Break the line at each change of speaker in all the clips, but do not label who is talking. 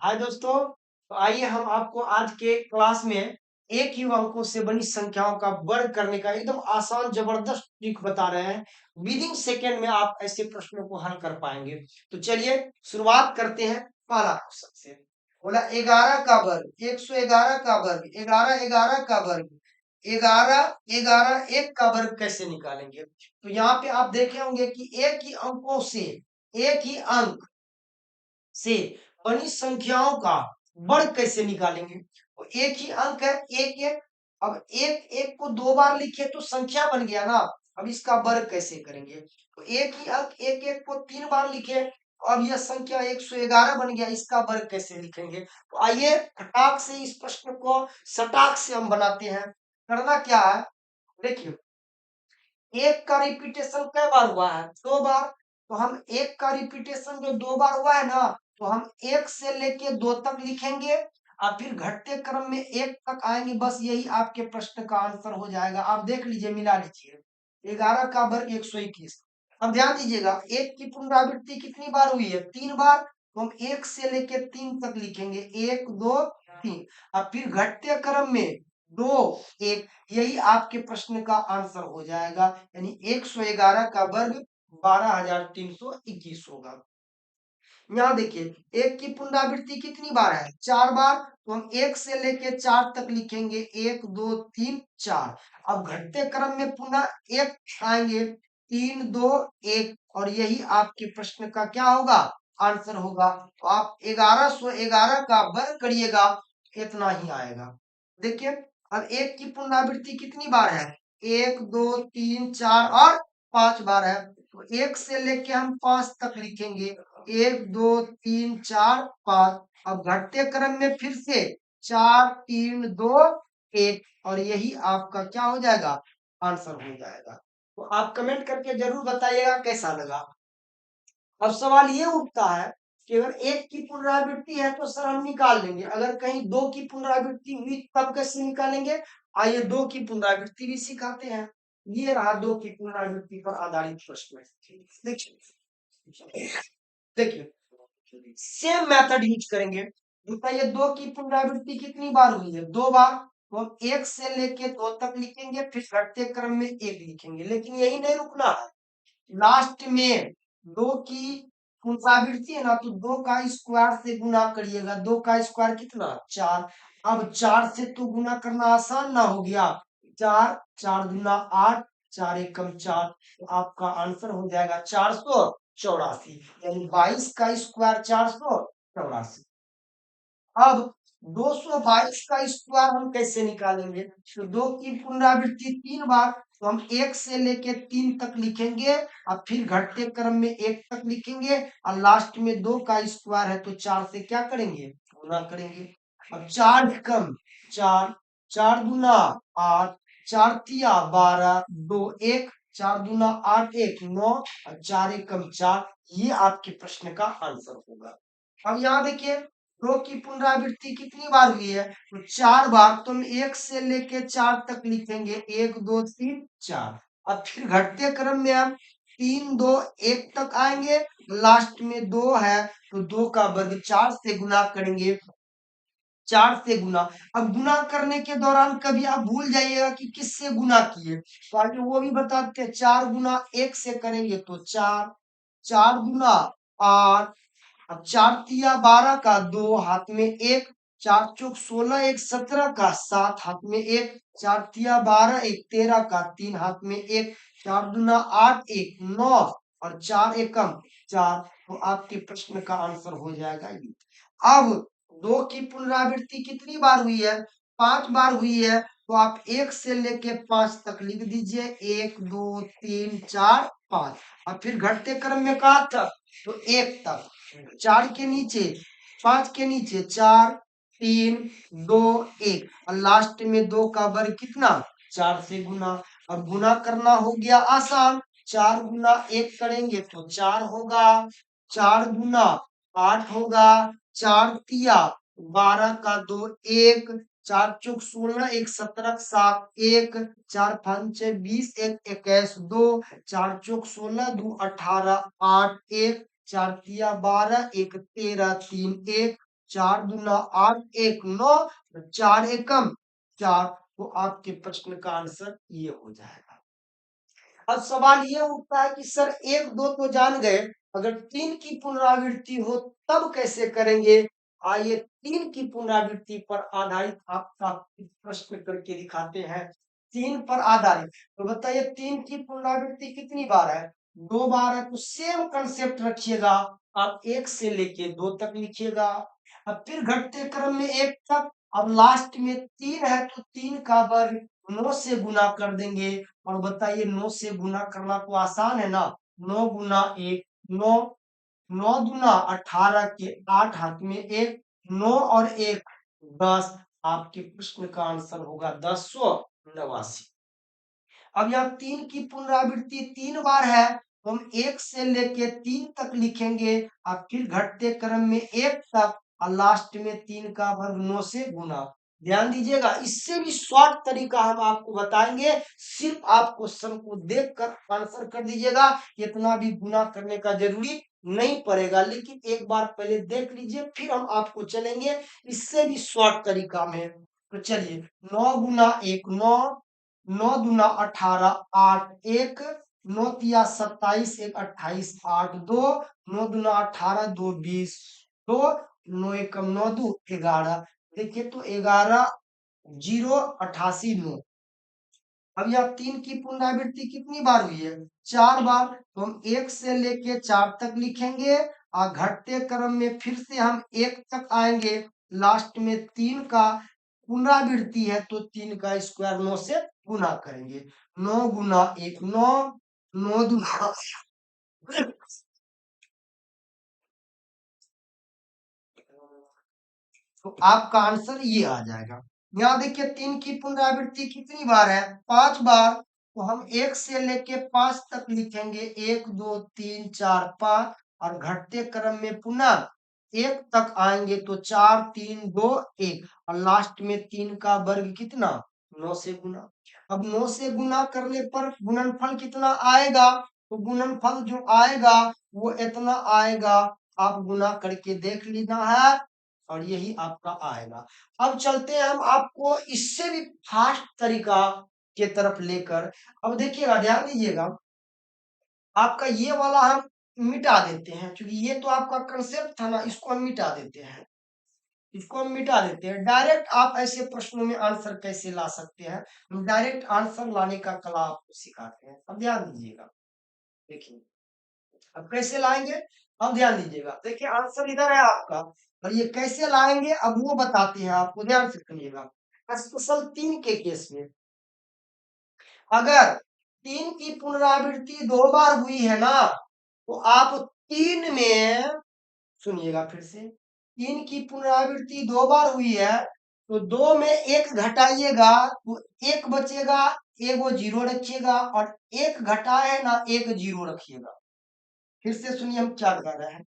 हाय दोस्तों, तो आइए हम आपको आज के क्लास में एक ही अंकों से बनी संख्याओं का वर्ग करने का एकदम आसान जबरदस्त ट्रिक बता रहे हैं। विदिन सेकेंड में आप ऐसे प्रश्नों को हल कर पाएंगे। तो चलिए शुरुआत करते हैं पहला क्वेश्चन से। बोला 11 का वर्ग 111 का वर्ग 11 11 का वर्ग 11 11 1 का वर्ग कैसे निकालेंगे। तो यहाँ पे आप देखे होंगे कि एक ही अंकों से एक ही अंक से बनी संख्याओं का वर्ग कैसे निकालेंगे। तो एक ही अंक है एक एक। अब एक एक को दो बार लिखे तो संख्या बन गया ना। अब इसका वर्ग कैसे करेंगे। तो एक ही अंक एक एक को तीन बार लिखे तो अब यह संख्या 111 बन गया। इसका वर्ग कैसे लिखेंगे। तो आइए फटाक से इस प्रश्न को सटाक से हम बनाते हैं। करना क्या है, देखिए एक का रिपीटेशन कै बार हुआ है, दो बार। तो हम एक का रिपीटेशन जो दो बार हुआ है ना, तो हम एक से लेके दो तक लिखेंगे और फिर घटते क्रम में एक तक आएंगे। बस यही आपके प्रश्न का आंसर हो जाएगा। आप देख लीजिए, मिला लीजिए 11 का वर्ग 121। अब ध्यान दीजिएगा, एक की पुनरावृत्ति कितनी बार हुई है, तीन बार। तो हम एक से लेके तीन तक लिखेंगे, एक दो तीन। अब फिर घटते क्रम में दो एक, यही आपके प्रश्न का आंसर हो जाएगा। यानी 111 का वर्ग 12,321 होगा। यहाँ देखिए एक की पुनरावृत्ति कितनी बार है, चार बार। तो हम एक से लेके चार तक लिखेंगे, एक दो तीन चार। अब घटते क्रम में पुनः एक आएंगे, तीन दो एक, और यही आपके प्रश्न का क्या होगा, आंसर होगा। तो आप 1111 का वर्ग करिएगा, इतना ही आएगा। देखिए अब एक की पुनरावृत्ति कितनी बार है, एक दो तीन चार और पांच बार है। तो एक से लेके हम पांच तक लिखेंगे, एक दो तीन चार पांच। अब घटते क्रम में फिर से चार तीन दो एक, और यही आपका क्या हो जाएगा, आंसर हो जाएगा। तो आप कमेंट करके जरूर बताइएगा कैसा लगा। अब सवाल ये उठता है कि अगर एक की पुनरावृत्ति है तो सर हम निकाल लेंगे, अगर कहीं दो की पुनरावृत्ति हुई तब कैसे निकालेंगे। आइए दो की पुनरावृत्ति भी सिखाते हैं। ये रहा दो की पुनरावृत्ति पर आधारित प्रश्न। देखिए देखिए सेम मेथड यूज करेंगे। बताइए दो की पुनरावृत्ति कितनी बार हुई है, दो बार। तो हम एक से लेके दो तक लिखेंगे, फिर घटते क्रम में एक लिखेंगे। लेकिन यही नहीं रुकना है, लास्ट में दो की पुनरावृत्ति है ना, तो दो का स्क्वायर से गुना करिएगा। दो का स्क्वायर कितना, चार। अब चार से तो गुना करना आसान ना हो गया, चार चार गुना आठ, चार एकम चार। तो आपका आंसर हो जाएगा 484। यानी 22 का स्क्वायर 484। अब 222 का स्क्वायर हम कैसे निकालेंगे। तो दो की पुनरावृत्ति तीन बार, तो हम एक से लेके तीन तक लिखेंगे और फिर घटते क्रम में एक तक लिखेंगे, और लास्ट में दो का स्क्वायर है तो चार से क्या करेंगे, गुना करेंगे। अब चार कम चार, चार गुना आठ, चार तिया 12, दो एक, चार गुना आठ एक नौ, और चार एकम चार। ये आपके प्रश्न का आंसर होगा। अब यहाँ देखिए दो की पुनरावृत्ति कितनी बार हुई है, तो चार बार। तुम एक से लेके चार तक लिखेंगे, एक दो तीन चार। अब फिर घटते क्रम में हम तीन दो एक तक आएंगे, लास्ट में दो है तो दो का वर्ग चार से गुना करेंगे, चार से गुना। अब गुना करने के दौरान कभी आप भूल जाइएगा कि किससे गुना किए, तो आगे वो भी बताते हैं। चार गुना एक से करेंगे तो चार, चार गुना आठ। अब चार तिया 12 का दो हाथ में एक, चार चौक 16 एक 17 का सात हाथ में एक, चार तिया 12 एक 13 का तीन हाथ में एक, चार दुना आठ एक नौ, और चार एकम चार। तो आपके प्रश्न का आंसर हो जाएगा ये। अब दो की पुनरावृत्ति कितनी बार हुई है, पांच बार हुई है। तो आप एक से लेके पांच तक लिख दीजिए, एक दो तीन चार पांच। अब फिर घटते क्रम में कहा था, तो एक तक। चार के नीचे पांच के नीचे चार तीन दो एक, और लास्ट में दो का वर्ग कितना, चार से गुना। अब गुना करना हो गया आसान, चार गुना एक करेंगे तो चार होगा, चार गुना आठ होगा, चार तिया 12 का दो एक, चार चौक 16 एक 17 सात एक, चार पंच 20 एक 21 दो, चार चौक 16 दो 18 आठ एक, चार तिया 12 एक 13 तीन एक, 4 दूना 8, 1 9, 4 एकम 4, तो आपके प्रश्न का आंसर ये हो जाएगा। अब सवाल ये उठता है कि सर 1 2 तो जान गए, अगर 3 की पुनरावृत्ति हो तब कैसे करेंगे? आइए 3 की पुनरावृत्ति पर आधारित आपका प्रश्न करके दिखाते हैं। 3 पर आधारित, तो बताइए 3 की पुनरावृत्ति कितनी बार है? 2 बार है, तो सेम कंसेप्ट रखिएगा। आप 1 से लेके 2 तक लिखिएगा, अब फिर घटते क्रम में 1 तक, अब लास्ट में 3 है तो 3 का वर्ग 9 से गुना कर देंगे। और बताइए 9 से गुना करना तो आसान है ना, 9 गुना 1 9, 9 दूना 18 के 8 हाथ में 1, 9 और 1 10, आपके प्रश्न का आंसर होगा 1089। अब यहाँ 3 की पुनरावृत्ति 3 बार है, तो हम 1 से लेके 3 तक लिखेंगे, और फिर घटते क्रम में 1 तक, और लास्ट में 3 का वर्ग 9 से गुना। ध्यान दीजिएगा, इससे भी शॉर्ट तरीका हम आपको बताएंगे, सिर्फ आप क्वेश्चन को देखकर आंसर कर दीजिएगा, इतना भी गुना करने का जरूरी नहीं पड़ेगा, लेकिन एक बार पहले देख लीजिए, फिर हम आपको चलेंगे इससे भी शॉर्ट तरीका में। तो चलिए 9 गुना 1 9, 9 दूना 18 8 1, 9 तिया 27 1 28 8 2, 9 दूना 18 2 20 2, 9 एकम 9 2 11। देखिए तो 11 0 88 9। अब यह 3 की पुनरावृत्ति कितनी बार हुई है? 4 बार, तो हम 1 से लेके 4 तक लिखेंगे, और घटते क्रम में फिर से हम 1 तक आएंगे, लास्ट में 3 का पुनरावृत्ति है तो 3 का स्क्वायर 9 से गुना करेंगे। 9 गुना 1 9, 9 दूना तो आपका आंसर ये आ जाएगा। यहाँ देखिए 3 की पुनरावृत्ति कितनी बार है? 5 बार, तो हम 1 से लेके 5 तक लिखेंगे, 1 2 3 4 5, और घटते क्रम में पुनः 1 तक आएंगे तो 4 3 2 1, और लास्ट में 3 का वर्ग कितना? 9 से गुना। अब 9 से गुना करने पर गुणनफल कितना आएगा? तो गुणनफल जो आएगा वो इतना आएगा, आप गुना करके देख लेना है, और यही आपका आएगा। अब चलते हैं हम आपको इससे भी फास्ट तरीका के तरफ लेकर। अब देखिएगा, ध्यान दीजिएगा, आपका ये वाला हम मिटा देते हैं, क्योंकि ये तो आपका कंसेप्ट था ना, इसको हम मिटा देते हैं, इसको हम मिटा देते हैं। डायरेक्ट आप ऐसे प्रश्नों में आंसर कैसे ला सकते हैं, हम डायरेक्ट आंसर लाने का कला आपको सिखाते हैं। अब ध्यान दीजिएगा, देखिए अब कैसे लाएंगे, अब ध्यान दीजिएगा, देखिए आंसर इधर है आपका, और ये कैसे लाएंगे अब वो बताते हैं आपको, ध्यान से सुनिएगा। स्पेशल 3 के केस में अगर 3 की पुनरावृत्ति 2 बार हुई है ना, तो आप 3 में, सुनिएगा फिर से, 3 की पुनरावृत्ति 2 बार हुई है, तो 2 में 1 घटाइएगा तो 1 बचेगा, एगो जीरो रखिएगा, और 1 घटाए ना 1 जीरो रखिएगा। फिर से सुनिए हम क्या बता रहे हैं,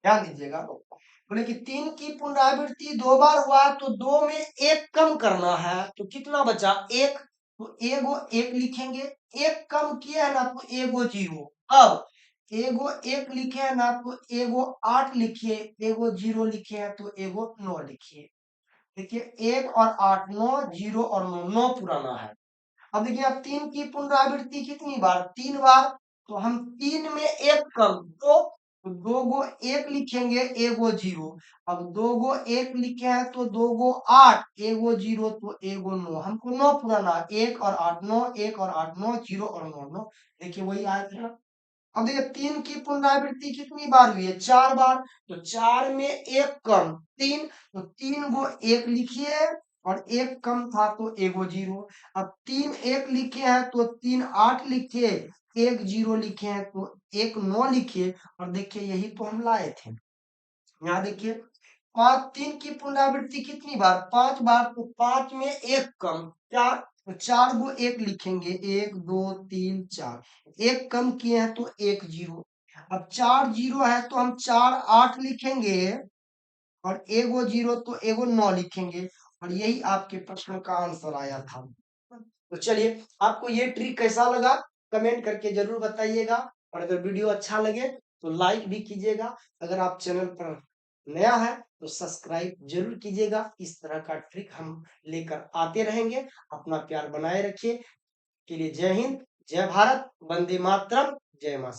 ध्यान दीजिएगा। बोले कि 3 की पुनरावृत्ति 2 बार हुआ, तो 2 में 1 कम करना है, तो कितना बचा? 1, तो एगो 1 लिखेंगे, 1 कम किया है ना तो एगो जीरो। अब एगो 1 लिखे है ना तो एगो 8 लिखिए, एगो जीरो लिखे हैं तो एगो 9 लिखिए। देखिए 1 और 8 9, जीरो और 9 9 पुराना है। अब देखिए अब 3 की पुनरावृत्ति कितनी बार? 3 बार, तो हम 3 में 1 कम 2, तो 2 गो 1 लिखेंगे, एगो जीरो। अब 2 गो 1 लिखे हैं तो 2 गो 8, एगो जीरो तो एगो 9, हमको 9 पुराना, 1 और 8 9, 1 और 8 9, जीरो और 9 9। देखिए वही आया था। अब देखिए 3 की पुनरावृत्ति कितनी बार हुई है? 4 बार, तो 4 में 1 कम 3, तो 3 गो 1 लिखिए, और 1 कम था तो एगो जीरो। अब 3 1 लिखे हैं तो 3 8 लिखे, 1 जीरो लिखे हैं तो 1 9 लिखे, और देखिए यही तो हम लाए थे। यहाँ देखिए 3 की पुनरावृत्ति कितनी बार? 5 बार, तो 5 में 1 कम 4, तो 4 गो 1 लिखेंगे, 1 2 3 4, 1 कम किए हैं तो 1 जीरो। अब 4 जीरो है तो हम 4 8 लिखेंगे, और एगो जीरो तो एगो 9 लिखेंगे, और यही आपके प्रश्न का आंसर आया था। तो चलिए आपको ये ट्रिक कैसा लगा कमेंट करके जरूर बताइएगा, और अगर वीडियो अच्छा लगे तो लाइक भी कीजिएगा। अगर आप चैनल पर नया है तो सब्सक्राइब जरूर कीजिएगा। इस तरह का ट्रिक हम लेकर आते रहेंगे। अपना प्यार बनाए रखिए। के लिए जय हिंद, जय भारत, वंदे मातरम, जय मां।